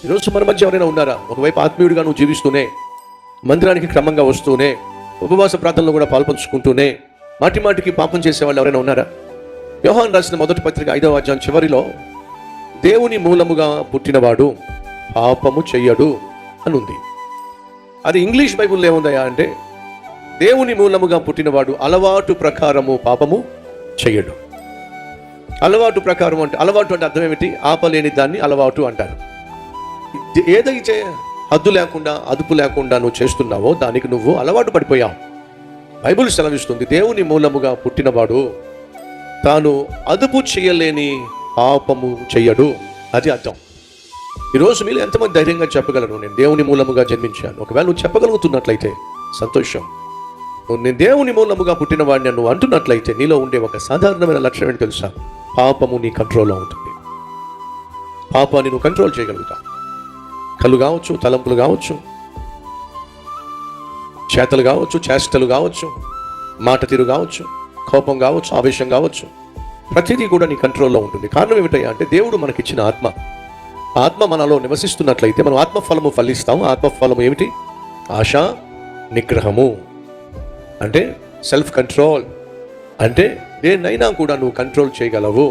ఈరోజు మన మధ్య ఎవరైనా ఉన్నారా? ఒకవైపు ఆత్మీయుడిగా నువ్వు జీవిస్తూనే, మందిరానికి క్రమంగా వస్తూనే, ఉపవాస ప్రార్థనలో కూడా పాల్పంచుకుంటూనే మాటి మాటికి పాపం చేసే వాళ్ళు ఎవరైనా ఉన్నారా? యోహాను రాసిన మొదటి పత్రిక 5వ అధ్యాయం చివరిలో దేవుని మూలముగా పుట్టినవాడు పాపము చెయ్యడు అని ఉంది. అది ఇంగ్లీష్ బైబుల్లో ఏముందయా అంటే, దేవుని మూలముగా పుట్టినవాడు అలవాటు ప్రకారము పాపము చెయ్యడు. అలవాటు ప్రకారం అంటే, అలవాటు అంటే అర్థం ఏమిటి? ఆపలేని దాన్ని అలవాటు అంటారు. ఏదైతే హద్దు లేకుండా అదుపు లేకుండా నువ్వు చేస్తున్నావో దానికి నువ్వు అలవాటు పడిపోయావు. బైబిల్ సెలవిస్తుంది, దేవుని మూలముగా పుట్టినవాడు తాను అదుపు చేయలేని పాపము చెయ్యడు. అది అర్థం. ఈరోజు మీరు ఎంతమంది ధైర్యంగా చెప్పగలరు, నేను దేవుని మూలముగా జన్మించాను? ఒకవేళ నువ్వు చెప్పగలుగుతున్నట్లయితే సంతోషం. నేను దేవుని మూలముగా పుట్టిన వాడిని నువ్వు అంటున్నట్లయితే నీలో ఉండే ఒక సాధారణమైన లక్ష్యం ఏంటి తెలుసా? పాపము నీ కంట్రోల్లో ఉంటుంది. పాపాన్ని నువ్వు కంట్రోల్ చేయగలుగుతావు. కళ్ళు కావచ్చు, తలంపులు కావచ్చు, చేతలు కావచ్చు, చేష్టలు కావచ్చు, మాట తీరు కావచ్చు, కోపం కావచ్చు, ఆవేశం కావచ్చు, ప్రతిదీ కూడా నీ కంట్రోల్లో ఉంటుంది. కారణం ఏమిటయ్యా అంటే, దేవుడు మనకిచ్చిన ఆత్మ మనలో నివసిస్తున్నట్లయితే మనం ఆత్మఫలము ఫలిస్తాము. ఆత్మఫలము ఏమిటి? ఆశ, నిగ్రహము అంటే సెల్ఫ్ కంట్రోల్. అంటే దేన్నైనా కూడా నువ్వు కంట్రోల్ చేయగలవు.